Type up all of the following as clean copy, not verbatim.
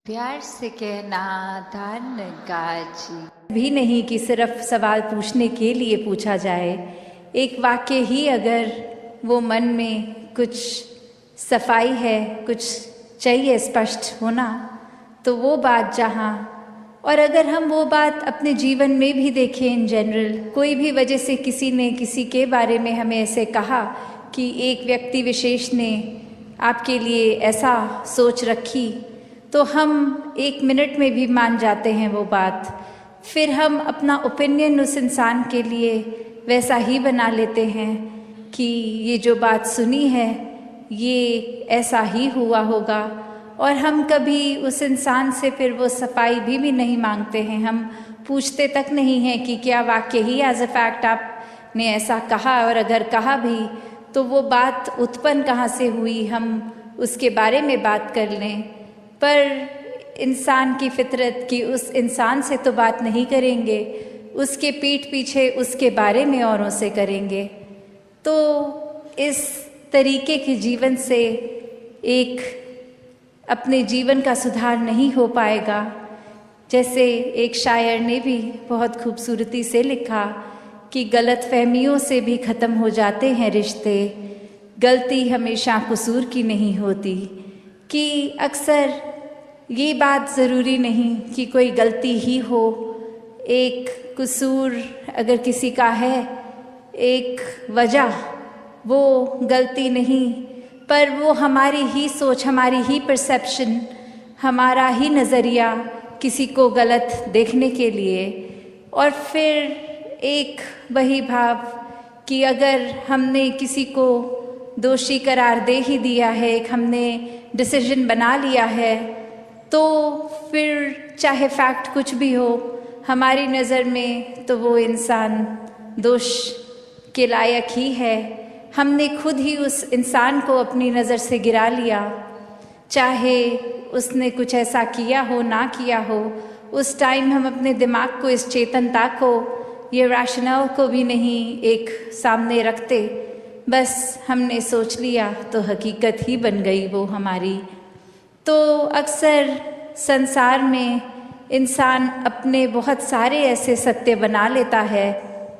प्यार से कहना धन गाजी भी नहीं कि सिर्फ सवाल पूछने के लिए पूछा जाए। एक वाक्य ही अगर वो मन में कुछ सफाई है, कुछ चाहिए स्पष्ट होना, तो वो बात जहाँ, और अगर हम वो बात अपने जीवन में भी देखें, इन जनरल कोई भी वजह से किसी ने किसी के बारे में हमें ऐसे कहा कि एक व्यक्ति विशेष ने आपके लिए ऐसा सोच रखी, तो हम एक मिनट में भी मान जाते हैं वो बात। फिर हम अपना ओपिनियन उस इंसान के लिए वैसा ही बना लेते हैं कि ये जो बात सुनी है ये ऐसा ही हुआ होगा, और हम कभी उस इंसान से फिर वो सफाई भी नहीं मांगते हैं। हम पूछते तक नहीं हैं कि क्या वाकई ही एज अ फैक्ट आपने ऐसा कहा, और अगर कहा भी तो वो बात उत्पन्न कहाँ से हुई, हम उसके बारे में बात कर लें। पर इंसान की फितरत की उस इंसान से तो बात नहीं करेंगे, उसके पीठ पीछे उसके बारे में औरों से करेंगे। तो इस तरीके के जीवन से एक अपने जीवन का सुधार नहीं हो पाएगा। जैसे एक शायर ने भी बहुत खूबसूरती से लिखा कि गलत फहमियों से भी ख़त्म हो जाते हैं रिश्ते, गलती हमेशा कसूर की नहीं होती। कि अक्सर ये बात ज़रूरी नहीं कि कोई गलती ही हो, एक कसूर अगर किसी का है, एक वजह, वो गलती नहीं, पर वो हमारी ही सोच, हमारी ही परसेप्शन, हमारा ही नज़रिया किसी को गलत देखने के लिए। और फिर एक वही भाव कि अगर हमने किसी को दोषी करार दे ही दिया है, एक हमने डिसीजन बना लिया है, तो फिर चाहे फैक्ट कुछ भी हो हमारी नज़र में, तो वो इंसान दोष के लायक ही है। हमने खुद ही उस इंसान को अपनी नज़र से गिरा लिया, चाहे उसने कुछ ऐसा किया हो ना किया हो। उस टाइम हम अपने दिमाग को, इस चेतनता को, ये रैशनल को भी नहीं एक सामने रखते, बस हमने सोच लिया तो हकीकत ही बन गई वो हमारी। तो अक्सर संसार में इंसान अपने बहुत सारे ऐसे सत्य बना लेता है,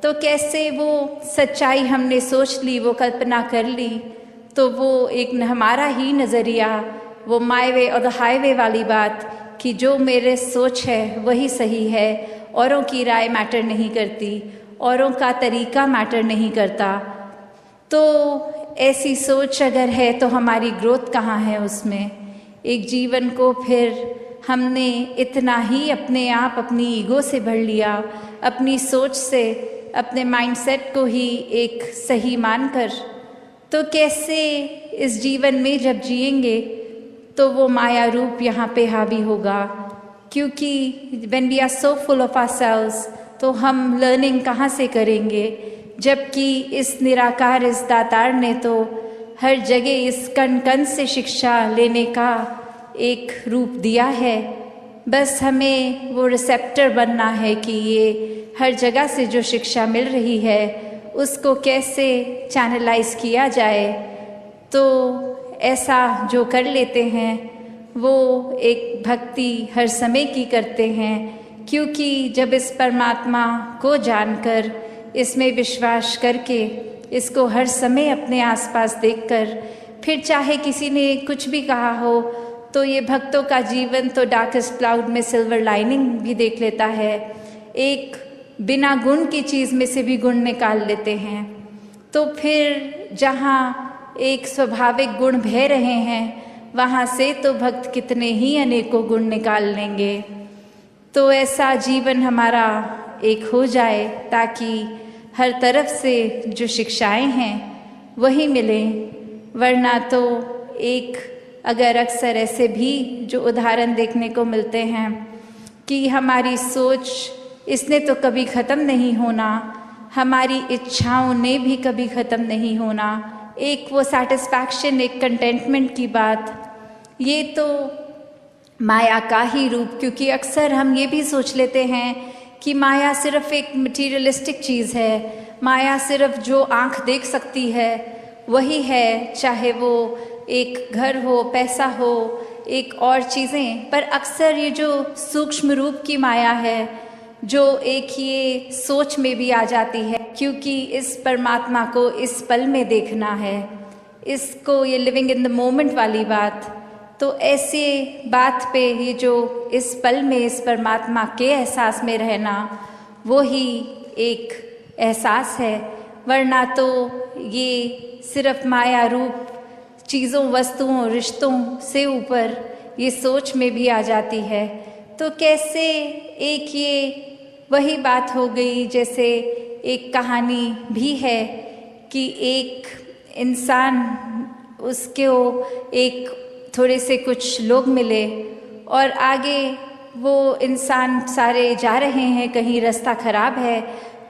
तो कैसे वो सच्चाई हमने सोच ली, वो कल्पना कर ली, तो वो एक हमारा ही नज़रिया, वो माय वे और द हाईवे वाली बात कि जो मेरे सोच है वही सही है, औरों की राय मैटर नहीं करती, औरों का तरीका मैटर नहीं करता। तो ऐसी सोच अगर है तो हमारी ग्रोथ कहाँ है उसमें। एक जीवन को फिर हमने इतना ही अपने आप, अपनी ईगो से भर लिया, अपनी सोच से, अपने माइंडसेट को ही एक सही मानकर, तो कैसे इस जीवन में जब जिएंगे तो वो माया रूप यहाँ पे हावी होगा। क्योंकि when we are so full of ourselves, तो हम लर्निंग कहाँ से करेंगे, जबकि इस निराकार, इस दातार ने तो हर जगह इस कण कण से शिक्षा लेने का एक रूप दिया है। बस हमें वो रिसेप्टर बनना है कि ये हर जगह से जो शिक्षा मिल रही है उसको कैसे चैनलाइज किया जाए। तो ऐसा जो कर लेते हैं वो एक भक्ति हर समय की करते हैं, क्योंकि जब इस परमात्मा को जानकर, इसमें विश्वास करके, इसको हर समय अपने आसपास देखकर, फिर चाहे किसी ने कुछ भी कहा हो, तो ये भक्तों का जीवन तो डार्केस्ट क्लाउड में सिल्वर लाइनिंग भी देख लेता है। एक बिना गुण की चीज़ में से भी गुण निकाल लेते हैं। तो फिर जहाँ एक स्वाभाविक गुण बह रहे हैं, वहाँ से तो भक्त कितने ही अनेकों गुण निकाल लेंगे। तो ऐसा जीवन हमारा एक हो जाए ताकि हर तरफ से जो शिक्षाएं हैं वही मिलें। वरना तो एक अगर अक्सर ऐसे भी जो उदाहरण देखने को मिलते हैं कि हमारी सोच, इसने तो कभी ख़त्म नहीं होना, हमारी इच्छाओं ने भी कभी ख़त्म नहीं होना, एक वो सेटिस्फैक्शन, एक कंटेंटमेंट की बात, ये तो माया का ही रूप। क्योंकि अक्सर हम ये भी सोच लेते हैं कि माया सिर्फ एक मटीरियलिस्टिक चीज़ है, माया सिर्फ जो आँख देख सकती है वही है, चाहे वो एक घर हो, पैसा हो, एक और चीज़ें, पर अक्सर ये जो सूक्ष्म रूप की माया है, जो एक ये सोच में भी आ जाती है, क्योंकि इस परमात्मा को इस पल में देखना है, इसको ये लिविंग इन द मोमेंट वाली बात, तो ऐसे बात पे ये जो इस पल में इस परमात्मा के एहसास में रहना, वो ही एक एहसास है। वरना तो ये सिर्फ माया रूप चीज़ों, वस्तुओं, रिश्तों से ऊपर ये सोच में भी आ जाती है। तो कैसे एक ये वही बात हो गई, जैसे एक कहानी भी है कि एक इंसान, उसको एक थोड़े से कुछ लोग मिले और आगे वो इंसान सारे जा रहे हैं, कहीं रास्ता ख़राब है,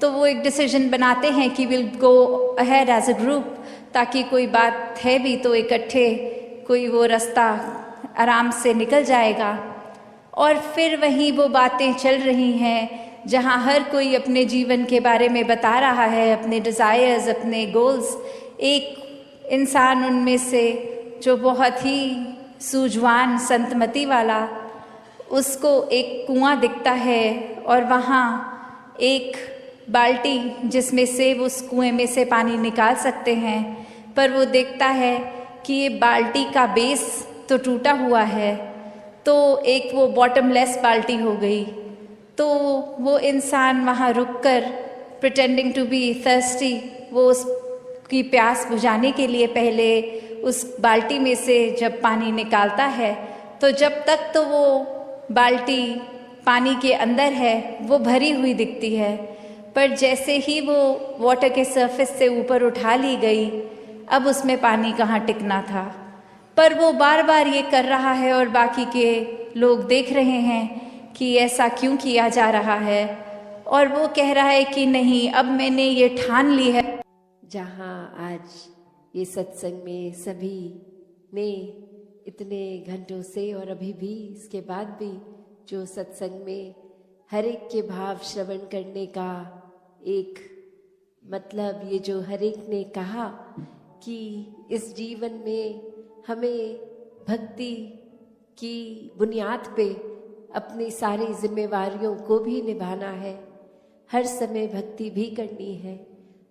तो वो एक डिसीजन बनाते हैं कि will go ahead as a group, ताकि कोई बात है भी तो इकट्ठे कोई वो रास्ता आराम से निकल जाएगा। और फिर वहीं वो बातें चल रही हैं जहाँ हर कोई अपने जीवन के बारे में बता रहा है, अपने डिज़ायर्स, अपने गोल्स। एक इंसान उनमें से जो बहुत ही सूझवान, संतमति वाला, उसको एक कुआं दिखता है और वहाँ एक बाल्टी जिसमें से वो उस कुएं में से पानी निकाल सकते हैं, पर वो देखता है कि ये बाल्टी का बेस तो टूटा हुआ है, तो एक वो बॉटमलेस बाल्टी हो गई। तो वो इंसान वहाँ रुककर प्रिटेंडिंग टू बी थर्स्टी, वो उसकी प्यास बुझाने के लिए पहले उस बाल्टी में से जब पानी निकालता है, तो जब तक तो वो बाल्टी पानी के अंदर है वो भरी हुई दिखती है, पर जैसे ही वो वाटर के सरफेस से ऊपर उठा ली गई, अब उसमें पानी कहाँ टिकना था। पर वो बार बार ये कर रहा है और बाकी के लोग देख रहे हैं कि ऐसा क्यों किया जा रहा है, और वो कह रहा है कि नहीं, अब मैंने ये ठान ली है। जहाँ आज ये सत्संग में सभी ने इतने घंटों से और अभी भी इसके बाद भी जो सत्संग में हर एक के भाव श्रवण करने का एक मतलब, ये जो हर एक ने कहा कि इस जीवन में हमें भक्ति की बुनियाद पे अपनी सारी जिम्मेवारियों को भी निभाना है, हर समय भक्ति भी करनी है,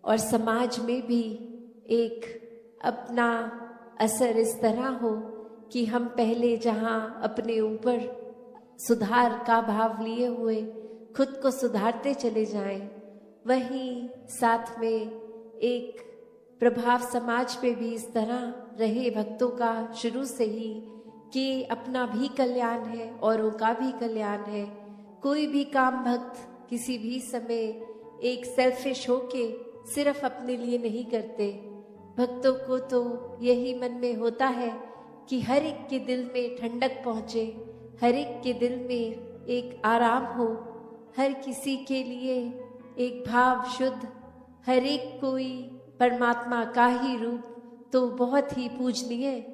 और समाज में भी एक अपना असर इस तरह हो कि हम पहले जहाँ अपने ऊपर सुधार का भाव लिए हुए खुद को सुधारते चले जाएं, वहीं साथ में एक प्रभाव समाज पे भी इस तरह रहे भक्तों का शुरू से ही कि अपना भी कल्याण है, औरों का भी कल्याण है। कोई भी काम भक्त किसी भी समय एक सेल्फिश होके सिर्फ अपने लिए नहीं करते। भक्तों को तो यही मन में होता है कि हर एक के दिल में ठंडक पहुँचे, हर एक के दिल में एक आराम हो, हर किसी के लिए एक भाव शुद्ध, हर एक कोई परमात्मा का ही रूप तो बहुत ही पूजनीय।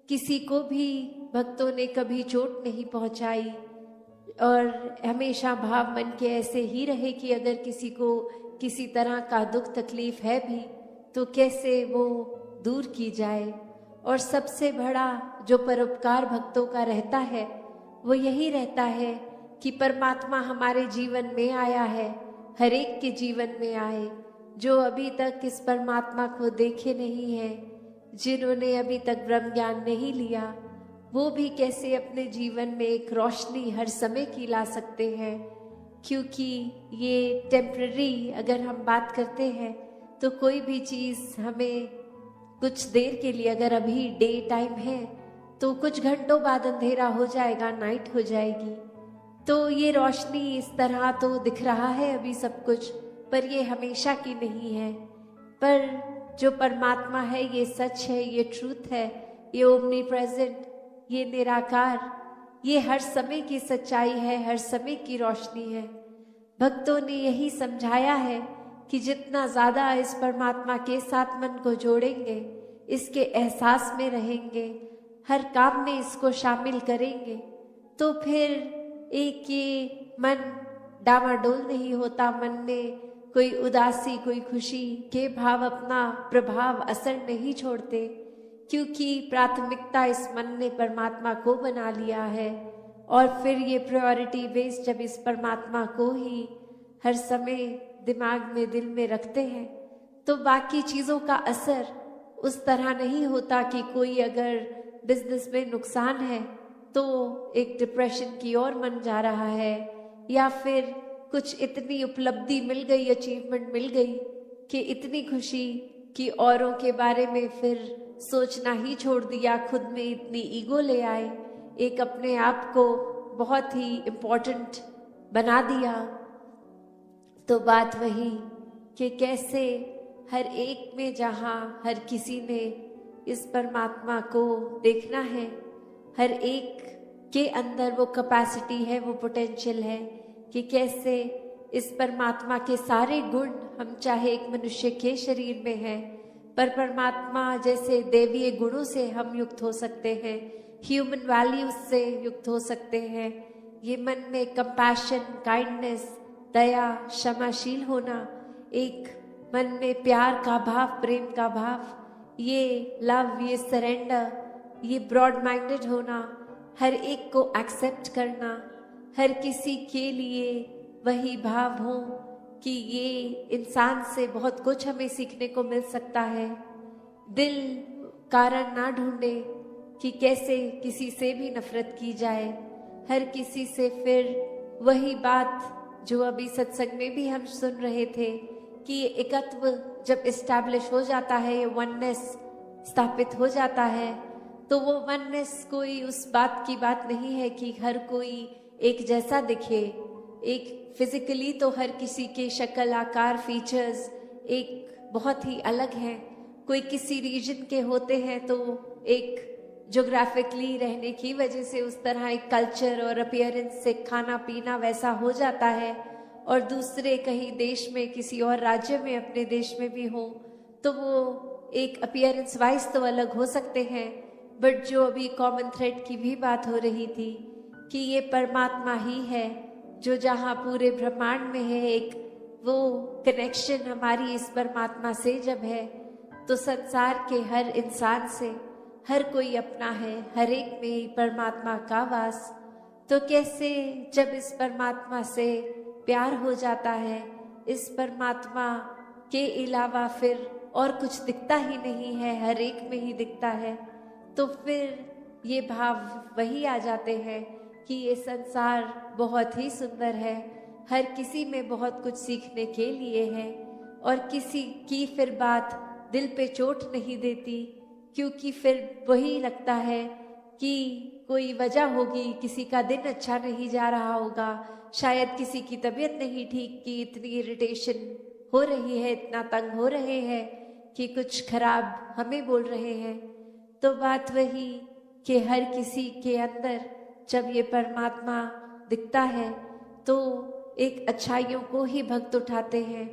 किसी को भी भक्तों ने कभी चोट नहीं पहुंचाई, और हमेशा भाव मन के ऐसे ही रहे कि अगर किसी को किसी तरह का दुख तकलीफ है भी तो कैसे वो दूर की जाए। और सबसे बड़ा जो परोपकार भक्तों का रहता है वो यही रहता है कि परमात्मा हमारे जीवन में आया है, हर एक के जीवन में आए। जो अभी तक इस परमात्मा को देखे नहीं हैं, जिन्होंने अभी तक ब्रह्म ज्ञान नहीं लिया, वो भी कैसे अपने जीवन में एक रोशनी हर समय की ला सकते हैं। क्योंकि ये टेम्पररी अगर हम बात करते हैं तो कोई भी चीज़ हमें कुछ देर के लिए, अगर अभी डे टाइम है तो कुछ घंटों बाद अंधेरा हो जाएगा, नाइट हो जाएगी। तो ये रोशनी इस तरह तो दिख रहा है अभी सब कुछ, पर ये हमेशा की नहीं है। पर जो परमात्मा है ये सच है, ये ट्रूथ है, ये ओमनी प्रेजेंट, ये निराकार, ये हर समय की सच्चाई है, हर समय की रोशनी है। भक्तों ने यही समझाया है कि जितना ज़्यादा इस परमात्मा के साथ मन को जोड़ेंगे, इसके एहसास में रहेंगे, हर काम में इसको शामिल करेंगे, तो फिर एक ये मन डामाडोल नहीं होता, मन में कोई उदासी, कोई खुशी के भाव अपना प्रभाव असर नहीं छोड़ते। क्योंकि प्राथमिकता इस मन ने परमात्मा को बना लिया है। और फिर ये प्रायोरिटी बेस जब इस परमात्मा को ही हर समय दिमाग में, दिल में रखते हैं, तो बाकी चीज़ों का असर उस तरह नहीं होता कि कोई अगर बिजनेस में नुकसान है तो एक डिप्रेशन की ओर मन जा रहा है, या फिर कुछ इतनी उपलब्धि मिल गई, अचीवमेंट मिल गई कि इतनी खुशी कि औरों के बारे में फिर सोचना ही छोड़ दिया, खुद में इतनी ईगो ले आए, एक अपने आप को बहुत ही इम्पोर्टेंट बना दिया। तो बात वही कि कैसे हर एक में, जहाँ हर किसी ने इस परमात्मा को देखना है, हर एक के अंदर वो कैपेसिटी है, वो पोटेंशियल है कि कैसे इस परमात्मा के सारे गुण, हम चाहे एक मनुष्य के शरीर में हैं, पर परमात्मा जैसे दैवीय गुणों से हम युक्त हो सकते हैं, ह्यूमन वैल्यूज से युक्त हो सकते हैं। ये मन में कंपैशन, काइंडनेस, दया, क्षमाशील होना, एक मन में प्यार का भाव, प्रेम का भाव, ये लव, ये सरेंडर, ये ब्रॉड माइंडेड होना, हर एक को एक्सेप्ट करना, हर किसी के लिए वही भाव हो कि ये इंसान से बहुत कुछ हमें सीखने को मिल सकता है। दिल कारण ना ढूंढे कि कैसे किसी से भी नफरत की जाए, हर किसी से फिर वही बात जो अभी सत्संग में भी हम सुन रहे थे कि ये एकत्व जब इस्टेब्लिश हो जाता है, ये वननेस स्थापित हो जाता है, तो वो वननेस कोई उस बात की बात नहीं है कि हर कोई एक जैसा दिखे। एक फिजिकली तो हर किसी के शक्ल, आकार, फीचर्स एक बहुत ही अलग हैं। कोई किसी रीजन के होते हैं तो एक ज्योग्राफिकली रहने की वजह से उस तरह एक कल्चर और अपीयरेंस से खाना पीना वैसा हो जाता है, और दूसरे कहीं देश में, किसी और राज्य में, अपने देश में भी हो तो वो एक अपीयरेंस वाइज तो अलग हो सकते हैं। बट जो अभी कॉमन थ्रेड की भी बात हो रही थी कि ये परमात्मा ही है जो जहाँ पूरे ब्रह्मांड में है, एक वो कनेक्शन हमारी इस परमात्मा से जब है तो संसार के हर इंसान से हर कोई अपना है, हर एक में ही परमात्मा का वास। तो कैसे जब इस परमात्मा से प्यार हो जाता है, इस परमात्मा के अलावा फिर और कुछ दिखता ही नहीं है, हर एक में ही दिखता है, तो फिर ये भाव वही आ जाते हैं कि ये संसार बहुत ही सुंदर है, हर किसी में बहुत कुछ सीखने के लिए है, और किसी की फिर बात दिल पे चोट नहीं देती, क्योंकि फिर वही लगता है कि कोई वजह होगी, किसी का दिन अच्छा नहीं जा रहा होगा, शायद किसी की तबीयत नहीं ठीक कि इतनी इरिटेशन हो रही है, इतना तंग हो रहे हैं कि कुछ खराब हमें बोल रहे हैं। तो बात वही कि हर किसी के अंदर जब ये परमात्मा दिखता है तो एक अच्छाइयों को ही भक्त उठाते हैं,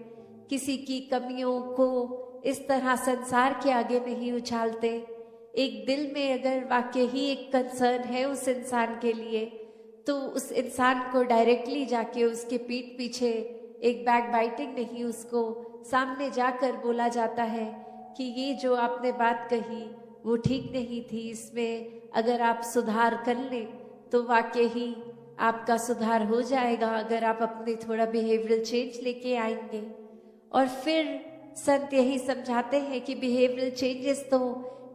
किसी की कमियों को इस तरह संसार के आगे नहीं उछालते। एक दिल में अगर वाकई ही एक कंसर्न है उस इंसान के लिए, तो उस इंसान को डायरेक्टली जाके उसके पीठ पीछे एक बैक बाइटिंग नहीं, उसको सामने जाकर बोला जाता है कि ये जो आपने बात कही वो ठीक नहीं थी, इसमें अगर आप सुधार कर लें तो वाकई ही आपका सुधार हो जाएगा, अगर आप अपने थोड़ा बिहेवियरल चेंज लेके आएंगे। और फिर संत यही समझाते हैं कि बिहेवियरल चेंजेस तो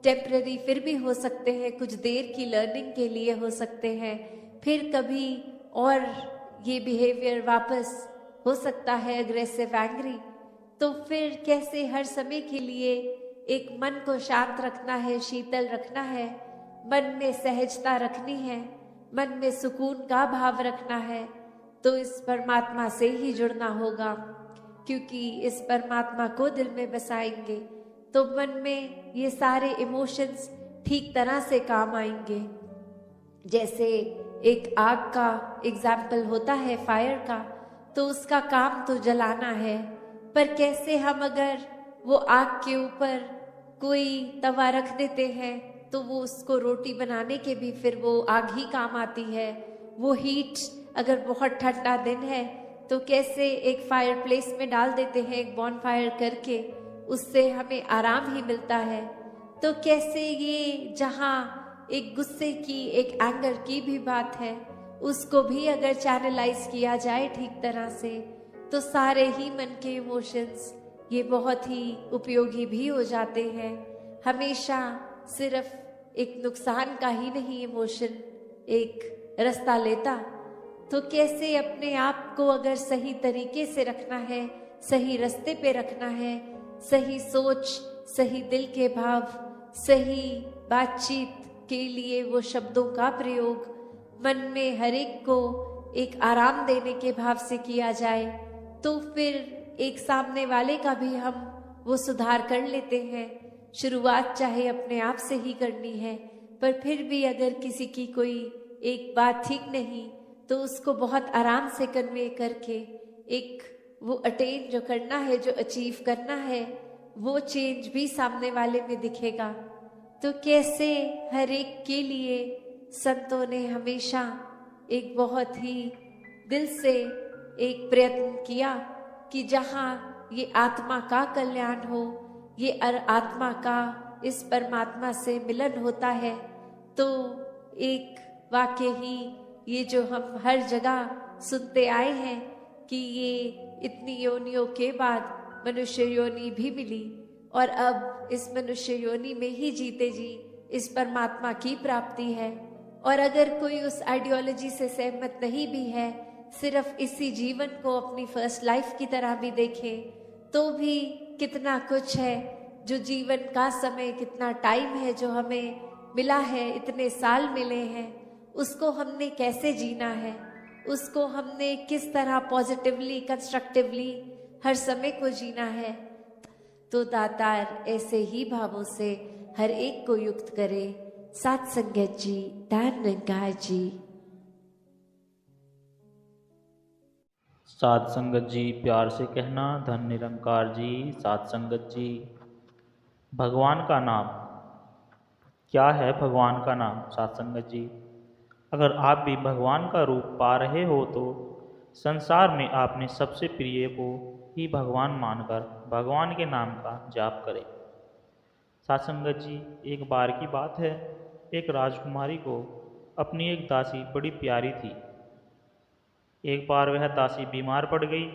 टेम्पररी फिर भी हो सकते हैं, कुछ देर की लर्निंग के लिए हो सकते हैं, फिर कभी और ये बिहेवियर वापस हो सकता है अग्रेसिव, एंग्री। तो फिर कैसे हर समय के लिए एक मन को शांत रखना है, शीतल रखना है, मन में सहजता रखनी है, मन में सुकून का भाव रखना है, तो इस परमात्मा से ही जुड़ना होगा, क्योंकि इस परमात्मा को दिल में बसाएंगे तो मन में ये सारे इमोशंस ठीक तरह से काम आएंगे। जैसे एक आग का एग्जाम्पल होता है फायर का, तो उसका काम तो जलाना है, पर कैसे हम अगर वो आग के ऊपर कोई तवा रख देते हैं तो वो उसको रोटी बनाने के भी फिर वो आग ही काम आती है। वो हीट अगर बहुत ठंडा दिन है तो कैसे एक फायर प्लेस में डाल देते हैं, एक बॉन फायर करके, उससे हमें आराम ही मिलता है। तो कैसे ये जहाँ एक गुस्से की, एक एंगर की भी बात है, उसको भी अगर चैनलाइज किया जाए ठीक तरह से, तो सारे ही मन के इमोशंस ये बहुत ही उपयोगी भी हो जाते हैं। हमेशा सिर्फ एक नुकसान का ही नहीं इमोशन एक रास्ता लेता। तो कैसे अपने आप को अगर सही तरीके से रखना है, सही रास्ते पे रखना है, सही सोच, सही दिल के भाव, सही बातचीत के लिए वो शब्दों का प्रयोग मन में हर एक को एक आराम देने के भाव से किया जाए, तो फिर एक सामने वाले का भी हम वो सुधार कर लेते हैं। शुरुआत चाहे अपने आप से ही करनी है, पर फिर भी अगर किसी की कोई एक बात ठीक नहीं, तो उसको बहुत आराम से कन्वे करके एक वो अटेन जो करना है, जो अचीव करना है, वो चेंज भी सामने वाले में दिखेगा। तो कैसे हर एक के लिए संतों ने हमेशा एक बहुत ही दिल से एक प्रयत्न किया कि जहाँ ये आत्मा का कल्याण हो, ये आत्मा का इस परमात्मा से मिलन होता है, तो एक वाकई ही ये जो हम हर जगह सुनते आए हैं कि ये इतनी योनियों के बाद मनुष्य योनि भी मिली, और अब इस मनुष्य योनि में ही जीते जी इस परमात्मा की प्राप्ति है। और अगर कोई उस आइडियोलॉजी से सहमत नहीं भी है, सिर्फ इसी जीवन को अपनी फर्स्ट लाइफ की तरह भी देखे, तो भी कितना कुछ है जो जीवन का समय, कितना टाइम है जो हमें मिला है, इतने साल मिले हैं, उसको हमने कैसे जीना है, उसको हमने किस तरह पॉजिटिवली, कंस्ट्रक्टिवली हर समय को जीना है। तो दातार ऐसे ही भावों से हर एक को युक्त करे। सात संगत जी, धन निरंकार जी। सात संगत जी प्यार से कहना, धन निरंकार जी। सात संगत जी, भगवान का नाम क्या है? भगवान का नाम सात संगत जी, अगर आप भी भगवान का रूप पा रहे हो तो संसार में आपने सबसे प्रिय को ही भगवान मानकर भगवान के नाम का जाप करें। सात संगत जी, एक बार की बात है, एक राजकुमारी को अपनी एक दासी बड़ी प्यारी थी। एक बार वह दासी बीमार पड़ गई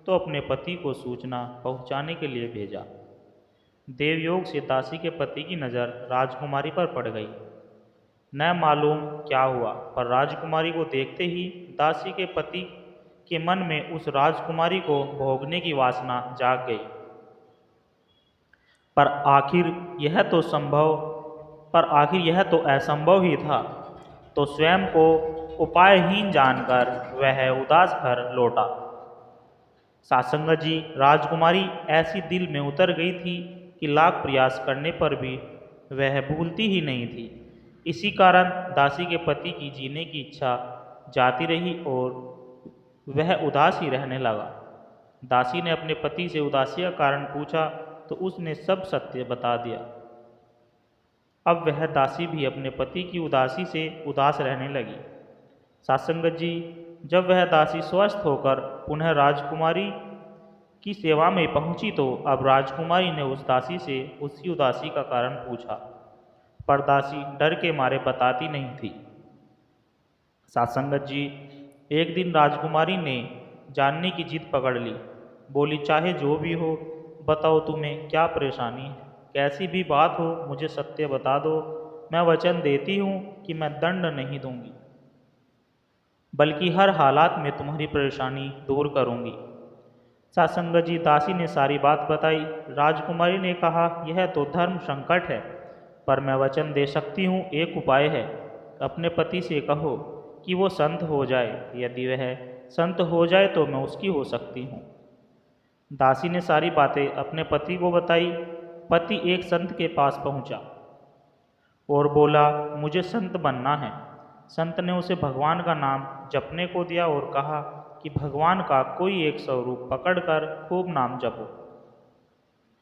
तो अपने पति को सूचना पहुंचाने के लिए भेजा। देवयोग से दासी के पति की नज़र राजकुमारी पर पड़ गई। न मालूम क्या हुआ, पर राजकुमारी को देखते ही दासी के पति के मन में उस राजकुमारी को भोगने की वासना जाग गई। पर आखिर यह तो असंभव ही था। तो स्वयं को उपायहीन जानकर वह उदास घर लौटा। सासंगत जी, राजकुमारी ऐसी दिल में उतर गई थी कि लाख प्रयास करने पर भी वह भूलती ही नहीं थी। इसी कारण दासी के पति की जीने की इच्छा जाती रही और वह उदास ही रहने लगा। दासी ने अपने पति से उदासी का कारण पूछा तो उसने सब सत्य बता दिया। अब वह दासी भी अपने पति की उदासी से उदास रहने लगी। सासंगत जी, जब वह दासी स्वस्थ होकर पुनः राजकुमारी की सेवा में पहुंची तो अब राजकुमारी ने उस दासी से उसकी उदासी का कारण पूछा, पर दासी डर के मारे बताती नहीं थी। सासंगत जी, एक दिन राजकुमारी ने जानने की जिद पकड़ ली। बोली, चाहे जो भी हो बताओ, तुम्हें क्या परेशानी है? कैसी भी बात हो मुझे सत्य बता दो। मैं वचन देती हूँ कि मैं दंड नहीं दूंगी, बल्कि हर हालात में तुम्हारी परेशानी दूर करूंगी। सासंगत जी, दासी ने सारी बात बताई। राजकुमारी ने कहा, यह तो धर्म संकट है, पर मैं वचन दे सकती हूँ। एक उपाय है, अपने पति से कहो कि वो संत हो जाए। यदि वह संत हो जाए तो मैं उसकी हो सकती हूँ। दासी ने सारी बातें अपने पति को बताई। पति एक संत के पास पहुँचा और बोला, मुझे संत बनना है। संत ने उसे भगवान का नाम जपने को दिया और कहा कि भगवान का कोई एक स्वरूप पकड़कर खूब नाम जपो।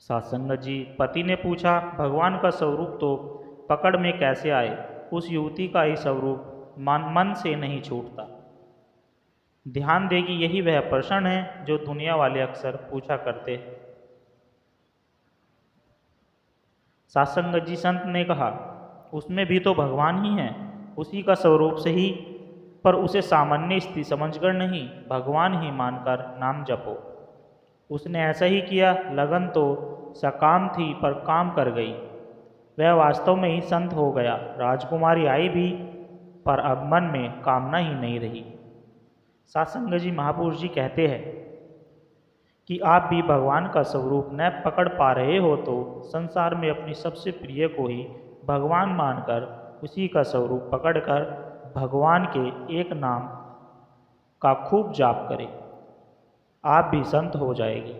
सासंगत जी, पति ने पूछा, भगवान का स्वरूप तो पकड़ में कैसे आए? उस युवती का ही स्वरूप मन से नहीं छूटता। ध्यान दे कि यही वह प्रश्न है जो दुनिया वाले अक्सर पूछा करते हैं। सत्संगत जी संत ने कहा, उसमें भी तो भगवान ही हैं, उसी का स्वरूप से ही, पर उसे सामान्य स्थिति समझकर नहीं, भगवान ही मानकर नाम जपो। उसने ऐसा ही किया। लगन तो सकाम थी पर काम कर गई। वह वास्तव में ही संत हो गया। राजकुमारी आई भी, पर अब मन में कामना ही नहीं रही। सत्संग जी महापुरुष जी कहते हैं कि आप भी भगवान का स्वरूप न पकड़ पा रहे हो तो संसार में अपनी सबसे प्रिय को ही भगवान मानकर उसी का स्वरूप पकड़कर भगवान के एक नाम का खूब जाप करें, आप भी संत हो जाएगी।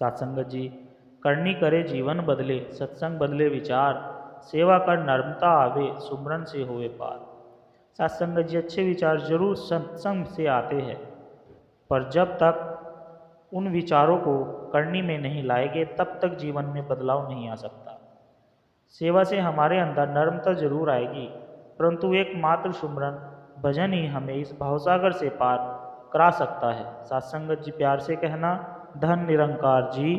सत्संगत जी, करनी करे जीवन बदले, सत्संग बदले विचार, सेवा कर नर्मता आवे, सुमरन से होवे पार। सत्संगत जी, अच्छे विचार जरूर सत्संग से आते हैं, पर जब तक उन विचारों को करनी में नहीं लाएंगे तब तक जीवन में बदलाव नहीं आ सकता। सेवा से हमारे अंदर नर्मता जरूर आएगी, परंतु एकमात्र सुमरन भजन ही हमें इस भावसागर से पार करा सकता है। सत्संगत जी, प्यार से कहना, धन निरंकार जी।